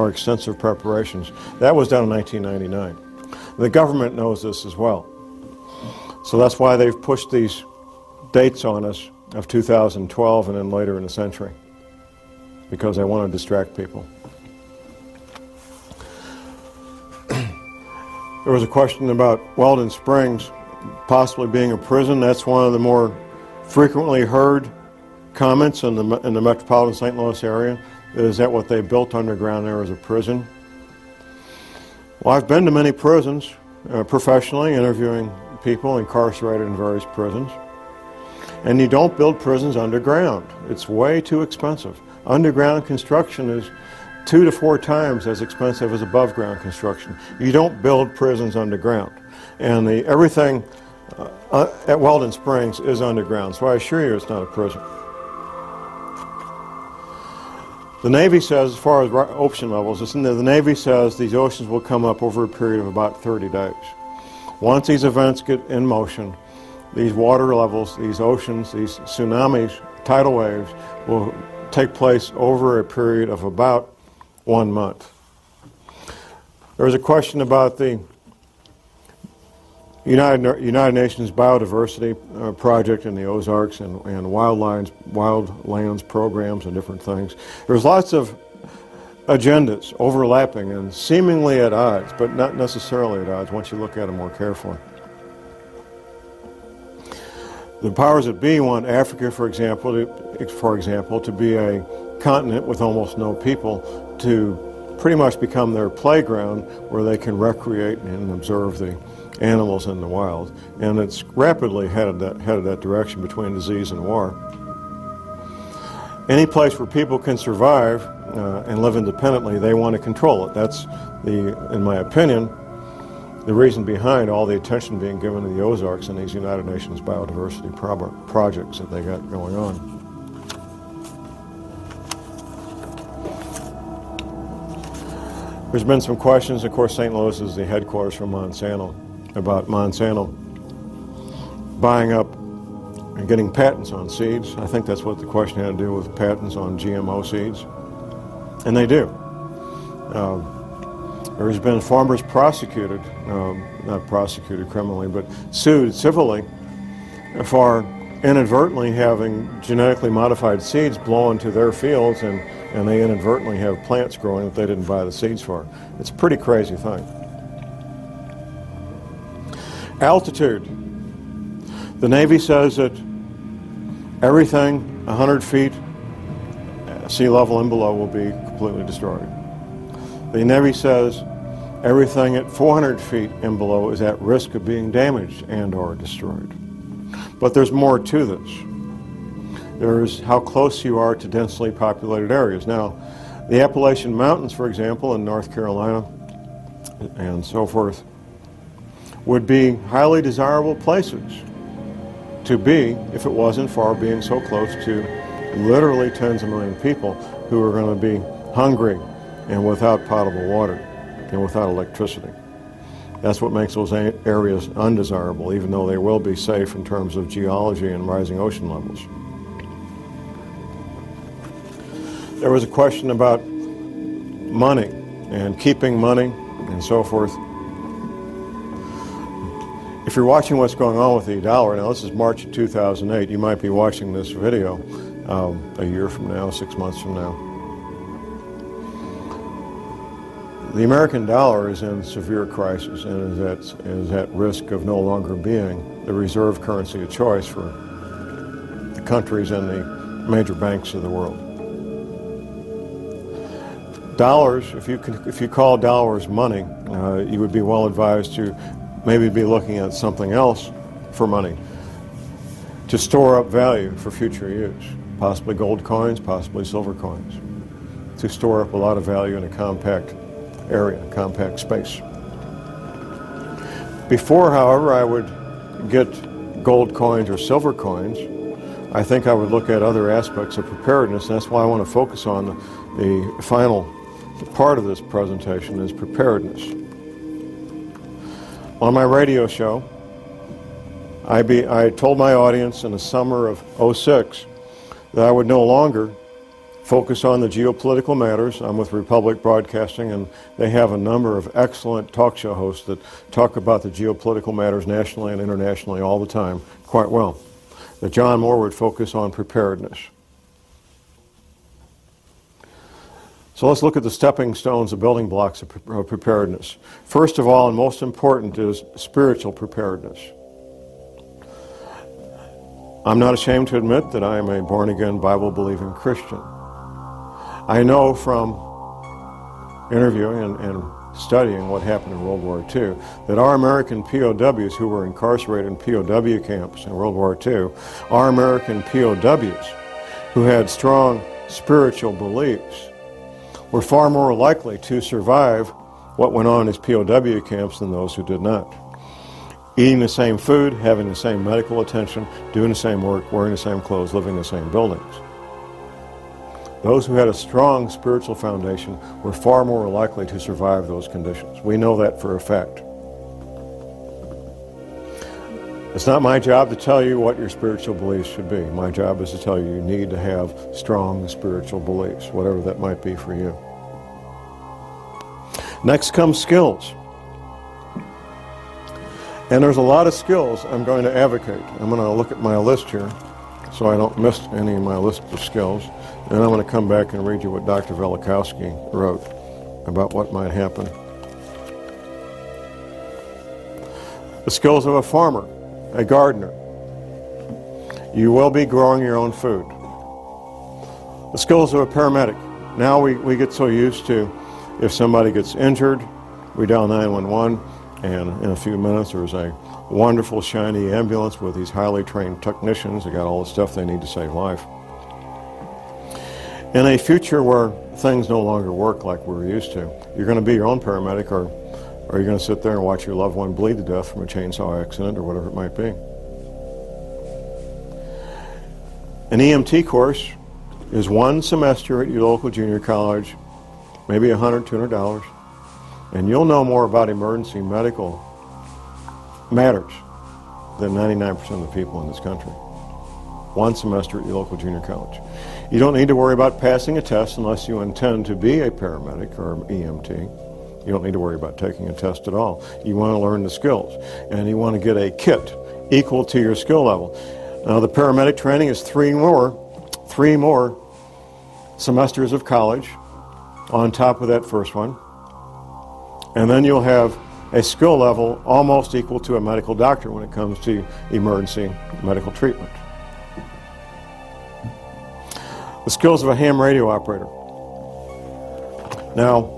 our extensive preparations. That was done in 1999. The government knows this as well. So that's why they've pushed these dates on us of 2012 and then later in the century, because they want to distract people. There was a question about Weldon Springs possibly being a prison. That's one of the more frequently heard comments in the metropolitan St. Louis area. Is that what they built underground there as a prison? Well, I've been to many prisons professionally, interviewing people incarcerated in various prisons. And you don't build prisons underground. It's way too expensive. Underground construction is 2 to 4 times as expensive as above ground construction. You don't build prisons underground. And everything at Weldon Springs is underground, so I assure you it's not a prison. The Navy says, as far as ocean levels, the Navy says these oceans will come up over a period of about 30 days. Once these events get in motion, these water levels, these oceans, these tsunamis, tidal waves will take place over a period of about 1 month. There was a question about the United Nations Biodiversity Project in the Ozarks and wildlands programs and different things. There's lots of agendas overlapping and seemingly at odds, but not necessarily at odds once you look at them more carefully. The powers that be want Africa, for example, to be a continent with almost no people, to pretty much become their playground where they can recreate and observe the animals in the wild. And it's rapidly headed that direction between disease and war. Any place where people can survive and live independently, they want to control it. That's, in my opinion, the reason behind all the attention being given to the Ozarks and these United Nations biodiversity projects that they got going on. There's been some questions. Of course, St. Louis is the headquarters for Monsanto, about Monsanto buying up and getting patents on seeds. I think that's what the question had to do with patents on GMO seeds. And they do. There's been farmers prosecuted, not prosecuted criminally, but sued civilly for inadvertently having genetically modified seeds blow into their fields, and they inadvertently have plants growing that they didn't buy the seeds for. It's a pretty crazy thing. Altitude. The Navy says that everything 100 feet sea level and below will be completely destroyed. The Navy says everything at 400 feet and below is at risk of being damaged and or destroyed. But there's more to this. There's how close you are to densely populated areas. Now, the Appalachian Mountains, for example, in North Carolina and so forth, would be highly desirable places to be if it wasn't for being so close to literally tens of million people who are going to be hungry and without potable water and without electricity. That's what makes those areas undesirable, even though they will be safe in terms of geology and rising ocean levels. There was a question about money and keeping money and so forth. If you're watching what's going on with the dollar, now this is March of 2008, you might be watching this video a year from now, 6 months from now. The American dollar is in severe crisis and is at risk of no longer being the reserve currency of choice for the countries and the major banks of the world. Dollars, if you call dollars money, you would be well advised to maybe be looking at something else for money to store up value for future use. Possibly gold coins, possibly silver coins, to store up a lot of value in a compact area, compact space. Before, however, I would get gold coins or silver coins, I think I would look at other aspects of preparedness, and that's why I want to focus on the final part of this presentation is preparedness. On my radio show, I told my audience in the summer of '06 that I would no longer focus on the geopolitical matters. I'm with Republic Broadcasting, and they have a number of excellent talk show hosts that talk about the geopolitical matters nationally and internationally all the time quite well. That John Moore would focus on preparedness. So let's look at the stepping stones, the building blocks of preparedness. First of all, and most important, is spiritual preparedness. I'm not ashamed to admit that I am a born-again, Bible-believing Christian. I know from interviewing and studying what happened in World War II that our American POWs who were incarcerated in POW camps in World War II, our American POWs who had strong spiritual beliefs, were far more likely to survive what went on in these POW camps than those who did not. Eating the same food, having the same medical attention, doing the same work, wearing the same clothes, living in the same buildings. Those who had a strong spiritual foundation were far more likely to survive those conditions. We know that for a fact. It's not my job to tell you what your spiritual beliefs should be. My job is to tell you need to have strong spiritual beliefs, whatever that might be for you. Next comes skills. And there's a lot of skills I'm going to advocate. I'm going to look at my list here so I don't miss any of my list of skills. And I'm going to come back and read you what Dr. Velikowski wrote about what might happen. The skills of a farmer, a gardener. You will be growing your own food. The skills of a paramedic. Now we get so used to, if somebody gets injured, we dial 911, and in a few minutes there's a wonderful shiny ambulance with these highly trained technicians. They got all the stuff they need to save life. In a future where things no longer work like we're used to, you're going to be your own paramedic, or you're going to sit there and watch your loved one bleed to death from a chainsaw accident or whatever it might be. An EMT course is one semester at your local junior college, maybe $100, $200, and you'll know more about emergency medical matters than 99% of the people in this country. One semester at your local junior college. You don't need to worry about passing a test unless you intend to be a paramedic or EMT. You don't need to worry about taking a test at all. You want to learn the skills, and you want to get a kit equal to your skill level. Now, the paramedic training is three more semesters of college on top of that first one, and then you'll have a skill level almost equal to a medical doctor when it comes to emergency medical treatment. The skills of a ham radio operator. Now,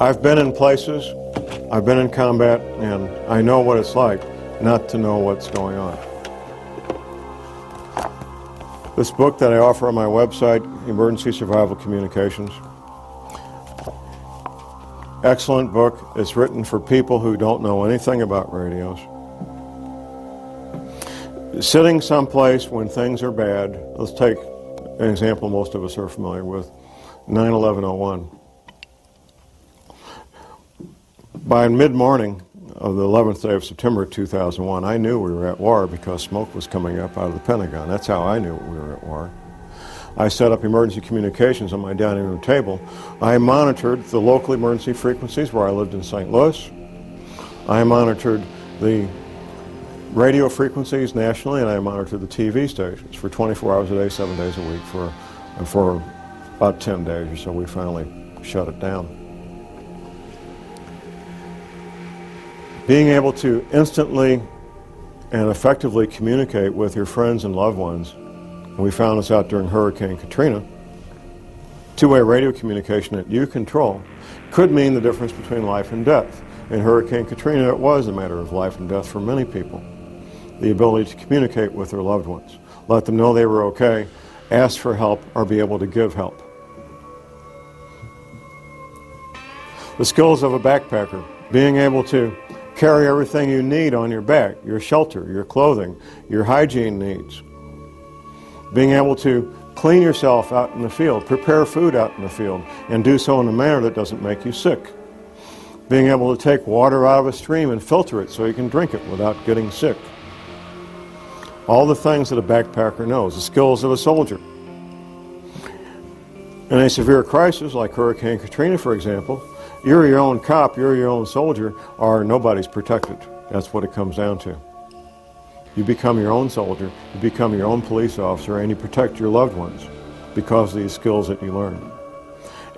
I've been in places, I've been in combat, and I know what it's like not to know what's going on. This book that I offer on my website, Emergency Survival Communications, excellent book. It's written for people who don't know anything about radios. Sitting someplace when things are bad, let's take an example most of us are familiar with, 9/11/01. By mid-morning of the 11th day of September 2001, I knew we were at war because smoke was coming up out of the Pentagon. That's how I knew we were at war. I set up emergency communications on my dining room table. I monitored the local emergency frequencies where I lived in St. Louis. I monitored the radio frequencies nationally, and I monitored the TV stations for 24 hours a day, 7 days a week for about 10 days or so. We finally shut it down. Being able to instantly and effectively communicate with your friends and loved ones, and we found this out during Hurricane Katrina, two-way radio communication that you control could mean the difference between life and death. In Hurricane Katrina, it was a matter of life and death for many people. The ability to communicate with their loved ones, let them know they were okay, ask for help, or be able to give help. The skills of a backpacker, being able to carry everything you need on your back, your shelter, your clothing, your hygiene needs. Being able to clean yourself out in the field, prepare food out in the field, and do so in a manner that doesn't make you sick. Being able to take water out of a stream and filter it so you can drink it without getting sick. All the things that a backpacker knows, the skills of a soldier. In a severe crisis, like Hurricane Katrina, for example, you're your own cop, you're your own soldier, or nobody's protected. That's what it comes down to. You become your own soldier, you become your own police officer, and you protect your loved ones because of these skills that you learn.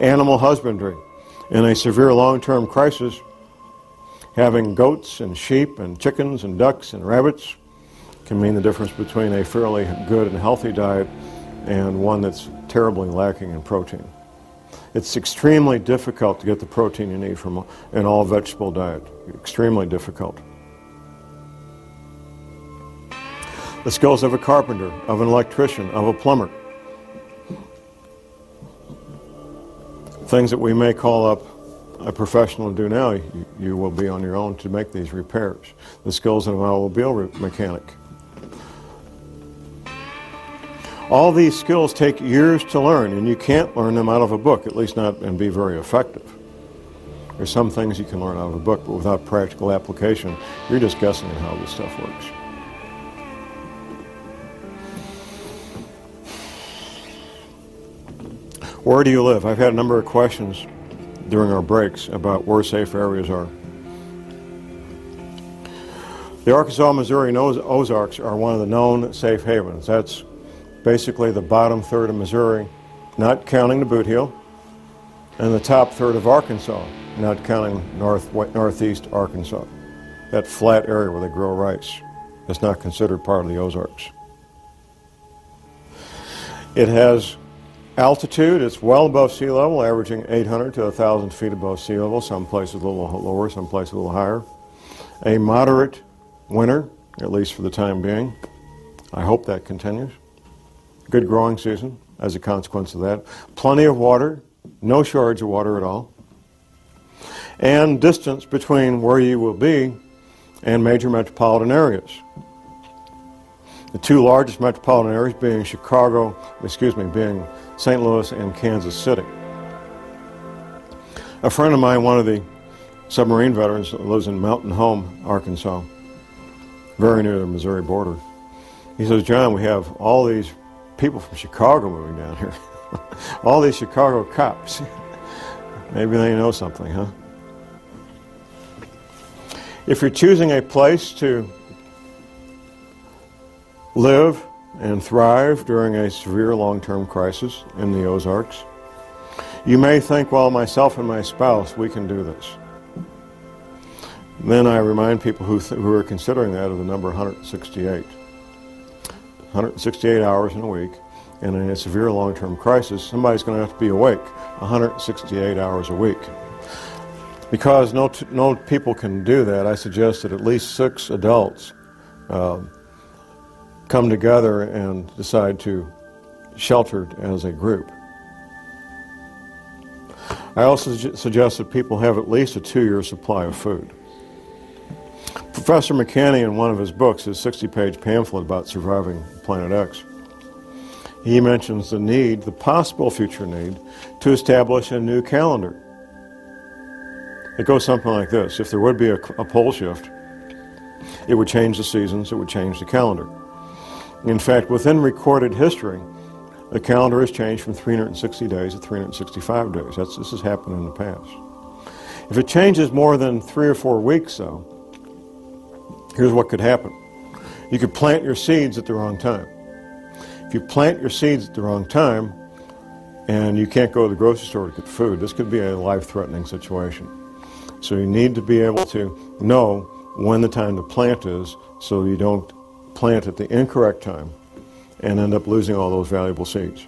Animal husbandry. In a severe long-term crisis, having goats and sheep and chickens and ducks and rabbits can mean the difference between a fairly good and healthy diet and one that's terribly lacking in protein. It's extremely difficult to get the protein you need from an all-vegetable diet. Extremely difficult. The skills of a carpenter, of an electrician, of a plumber. Things that we may call up a professional to do now, you will be on your own to make these repairs. The skills of an automobile mechanic. All these skills take years to learn, and you can't learn them out of a book, at least not and be very effective. There's some things you can learn out of a book, but without practical application, you're just guessing at how this stuff works. Where do you live? I've had a number of questions during our breaks about where safe areas are. The Arkansas, Missouri, and Ozarks are one of the known safe havens. That's basically the bottom third of Missouri, not counting the Boot Heel, and the top third of Arkansas, not counting northeast Arkansas. That flat area where they grow rice. That's not considered part of the Ozarks. It has altitude. It's well above sea level, averaging 800 to 1,000 feet above sea level, some places a little lower, some places a little higher. A moderate winter, at least for the time being. I hope that continues. Good growing season as a consequence of that. Plenty of water, no shortage of water at all. And distance between where you will be and major metropolitan areas. The two largest metropolitan areas being being St. Louis and Kansas City. A friend of mine, one of the submarine veterans, lives in Mountain Home, Arkansas, very near the Missouri border. He says, John, we have all these people from Chicago moving down here. All these Chicago cops. Maybe they know something, huh? If you're choosing a place to live and thrive during a severe long-term crisis in the Ozarks, you may think, well, myself and my spouse, we can do this. Then I remind people who are considering that of the number 168. 168 hours in a week, and in a severe long-term crisis, somebody's going to have to be awake 168 hours a week. Because no people can do that, I suggest that at least 6 adults come together and decide to shelter as a group. I also suggest that people have at least a 2-year supply of food. Professor McCanney, in one of his books, his 60-page pamphlet about surviving PlanetX, he mentions the possible future need, to establish a new calendar. It goes something like this. If there would be a pole shift, it would change the seasons, it would change the calendar. In fact, within recorded history, the calendar has changed from 360 days to 365 days. This has happened in the past. If it changes more than 3 or 4 weeks, though, here's what could happen. You could plant your seeds at the wrong time. If you plant your seeds at the wrong time and you can't go to the grocery store to get food, this could be a life-threatening situation. So you need to be able to know when the time to plant is so you don't plant at the incorrect time and end up losing all those valuable seeds.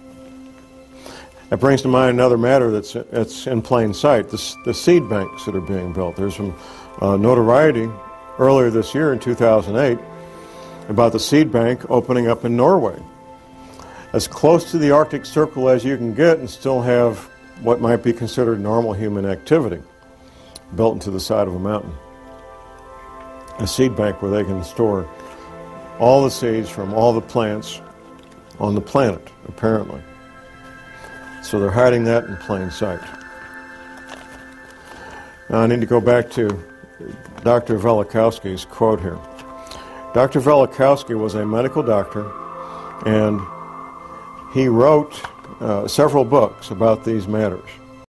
That brings to mind another matter that's in plain sight, the seed banks that are being built. There's some notoriety earlier this year in 2008 about the seed bank opening up in Norway. As close to the Arctic Circle as you can get and still have what might be considered normal human activity built into the side of a mountain. A seed bank where they can store all the seeds from all the plants on the planet, apparently. So they're hiding that in plain sight. Now I need to go back to Dr. Velikovsky's quote here. Dr. Velikovsky was a medical doctor, and he wrote several books about these matters.